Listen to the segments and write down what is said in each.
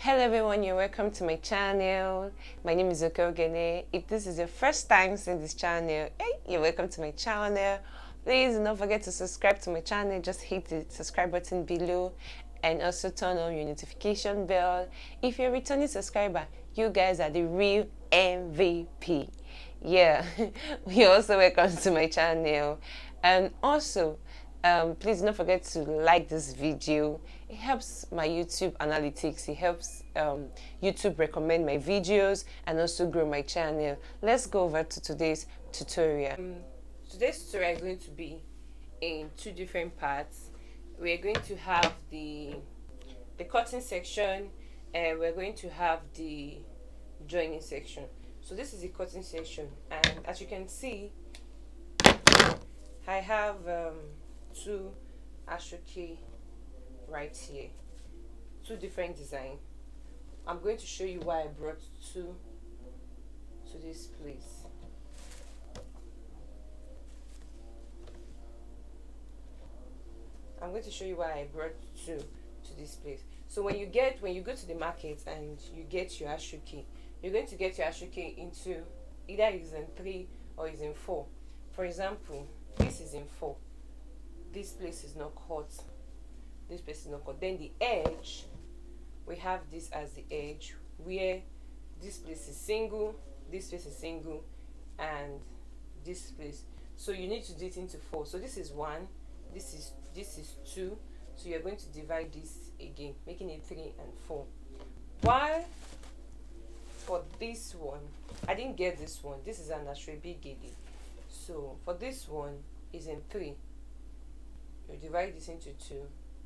Hello everyone, you're welcome to my channel. My name is Okeovorakpor. If this is your first time seeing this channel, hey, you're welcome to my channel. Please don't forget to subscribe to my channel. Just hit the subscribe button below and also turn on your notification bell. If you're a returning subscriber, you guys are the real MVP. Yeah, you're also welcome to my channel. And also, please don't forget to like this video. It helps my YouTube analytics. It helps YouTube recommend my videos and also grow my channel. Let's go over to today's tutorial. Today's tutorial is going to be in two different parts. We're going to have the cutting section and we're going to have the joining section. So this is the cutting section, and as you can see, I have two Asooke right here, two different designs. I'm going to show you why I brought two to this place. I'm going to show you why I brought two to this place. So when you go to the market and you get your Asooke, you're going to get your Asooke into either is in 3 or is in 4. For example, this is in 4. This place is not cut. This place is not cut. Then the edge, we have this as the edge where this place is single, this place is single, and this place. So you need to do it into 4. So this is 1, this is 2. So you're going to divide this again, making it 3 and 4. While for this one, I didn't get this one. This is an Asooke GELE. So for this one is in 3. You divide this into 2,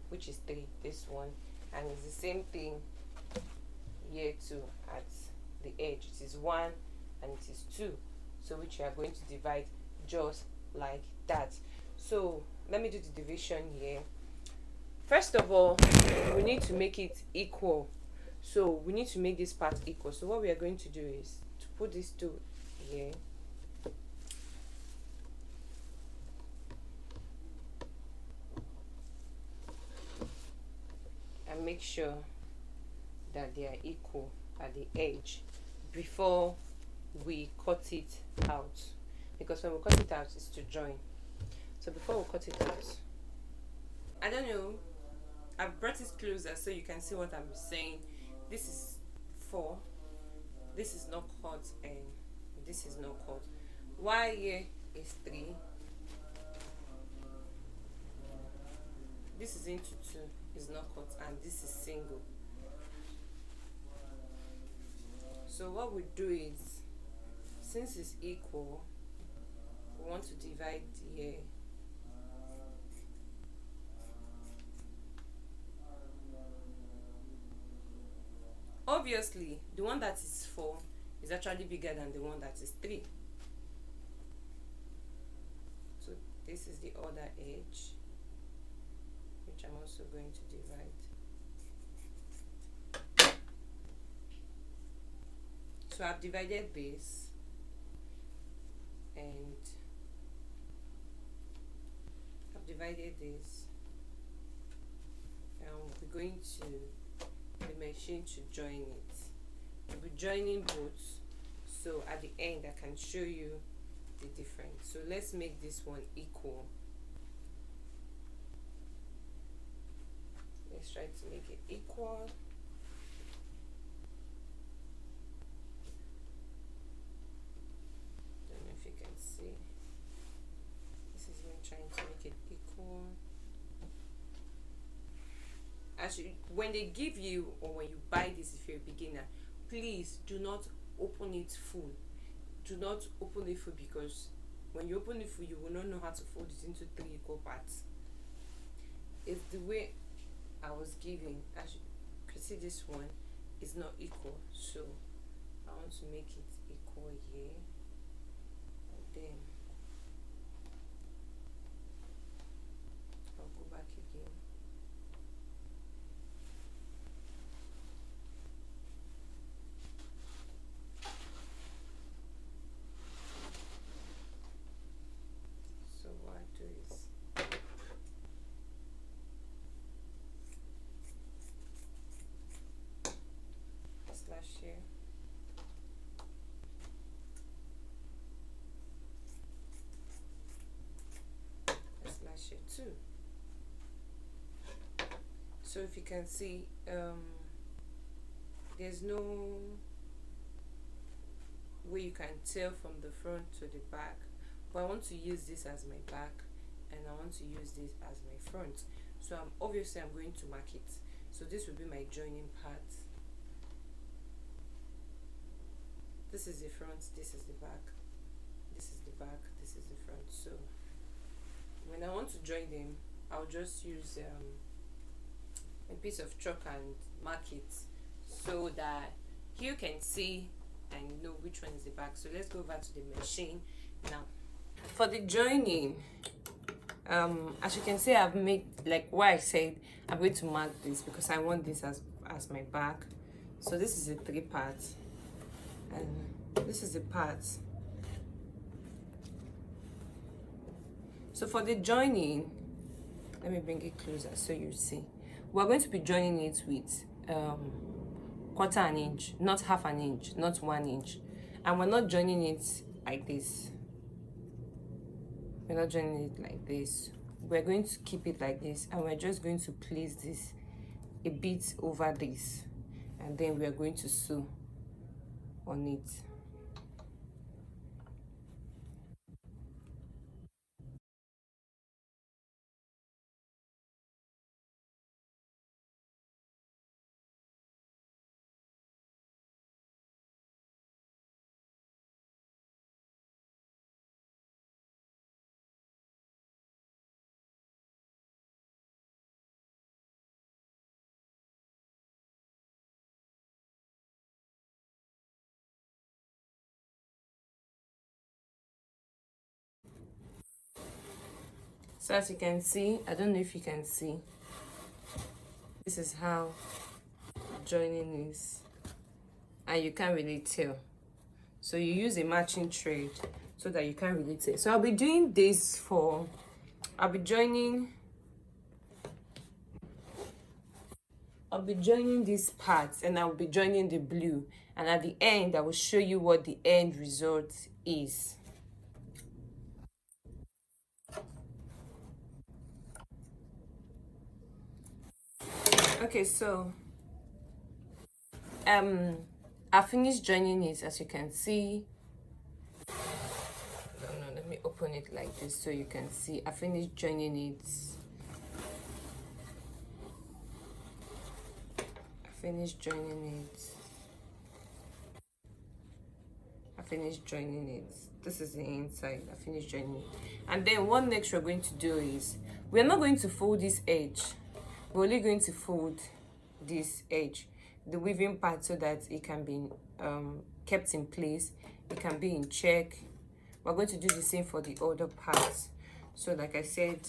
which is 3. This one, and it's the same thing here too at the edge. It is 1 and it is 2. So which you are going to divide just like that. So let me do the division here. First of all, we need to make it equal. So we need to make this part equal. So what we are going to do is to put these two here. And make sure that they are equal at the edge before we cut it out. Because when we cut it out, it's to join. So before we cut it out, I don't know, I've brought it closer so you can see what I'm saying. This is 4, this is not cut, and this is not cut. Why here is 3, this is into 2, is not cut, and this is single. So what we do is, since it's equal, we want to divide here. Obviously, the one that is 4 is actually bigger than the one that is 3. So this is the other edge, which I'm also going to divide. So I've divided this, and I've divided this, and we're going to the machine to join it. We'll be joining both, so at the end I can show you the difference. So let's make this one equal. Let's try to make it equal. Don't know if you can see. This is me trying to make it equal. When they give you, or when you buy this, if you're a beginner, please do not open it full. Do not open it full, because when you open it full, you will not know how to fold it into 3 equal parts. It's the way I was giving. As you can see, this one is not equal, so I want to make it equal here, and then I'll go back again. So if you can see, there's no way you can tell from the front to the back, but I want to use this as my back and I want to use this as my front. So obviously I'm going to mark it. So this will be my joining part. This is the front, this is the back, this is the back, this is the front. So when I want to join them, I'll just use a piece of chalk and mark it so that you can see and know which one is the back. So let's go over to the machine now. For the joining, as you can see, I've made, like what I said, I'm going to mark this because I want this as my back. So this is the 3 parts and this is the parts. So for the joining, let me bring it closer so you see. We're going to be joining it with 1/4 inch, not 1/2 inch, not 1 inch. And we're not joining it like this. We're not joining it like this. We're going to keep it like this, and we're just going to place this a bit over this, and then we are going to sew on it. So as you can see, I don't know if you can see, this is how joining is, and you can't really tell. So you use a matching thread so that you can't really tell. So I'll be doing this for, I'll be joining these parts, and I'll be joining the blue, and at the end I will show you what the end result is. Okay, so I finished joining it, as you can see. No, let me open it like this so you can see. I finished joining it. I finished joining it. This is the inside. I finished joining it. And then what next we're going to do is, we're not going to fold this edge. We're only going to fold this edge, the weaving part, so that it can be kept in place. It can be in check. We're going to do the same for the other parts. So like I said,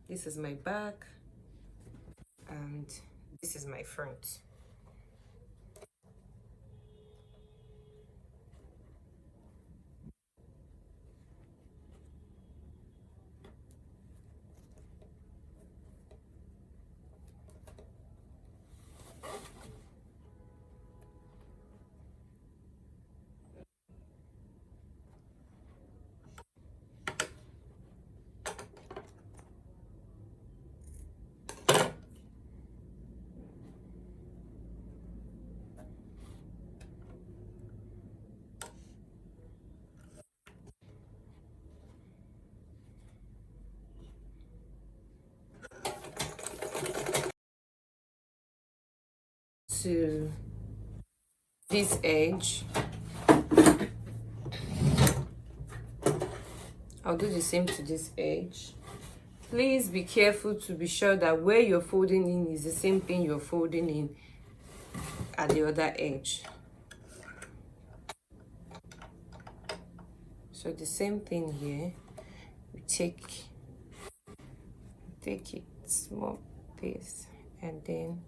this is my back and this is my front. To this edge, I'll do the same to this edge. Please be careful to be sure that where you're folding in is the same thing you're folding in at the other edge. So the same thing here, we take it small piece, and then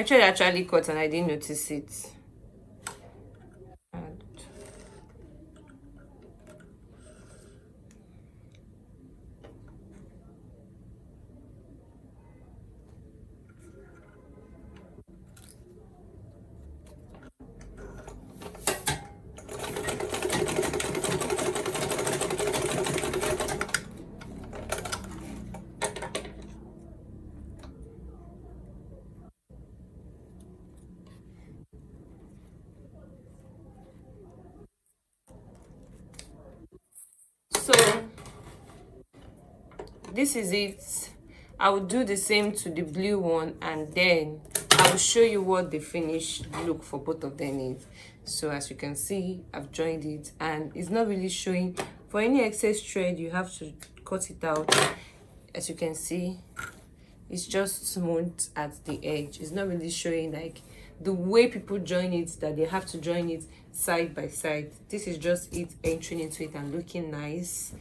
thread actually cut and I didn't notice it. And so this is it. I will do the same to the blue one, and then I will show you what the finished look for both of them is. So as you can see, I've joined it and it's not really showing. For any excess thread, you have to cut it out. As you can see, it's just smooth at the edge. It's not really showing like the way people join it, that they have to join it side by side. This is just it entering into it and looking nice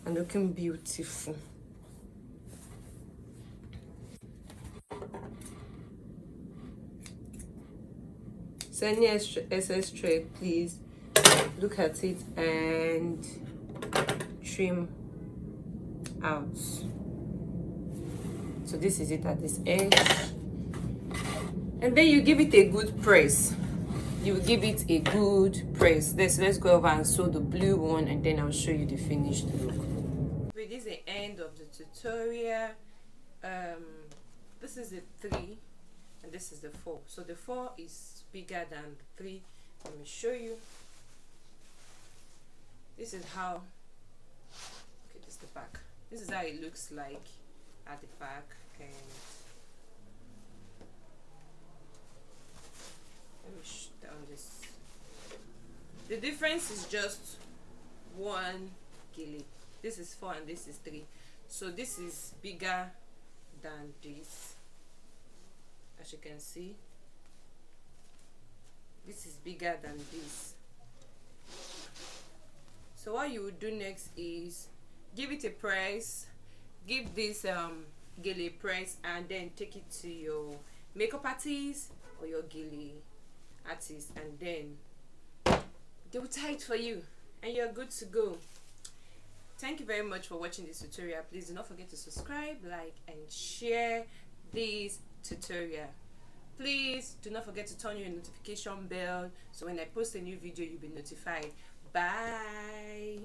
and looking beautiful. So any excess thread, please look at it and trim out. So this is it at this edge, and then you give it a good press. You will give it a good press. Let's go over and sew the blue one, and then I'll show you the finished look. This is the end of the tutorial. This is the 3 and this is the 4. So the 4 is bigger than the 3. Let me show you. This is how, okay, this is the back. This is how it looks like at the back. And let me down this. The difference is just 1 GELE. This is 4 and this is 3. So this is bigger than this. As you can see, this is bigger than this. So what you would do next is give it a press, give this GELE a press, and then take it to your makeup artist or your GELE artist, and then they will tie it for you and you're good to go. Thank you very much for watching this tutorial. Please do not forget to subscribe, like, and share this tutorial. Please do not forget to turn your notification bell so when I post a new video you'll be notified. Bye.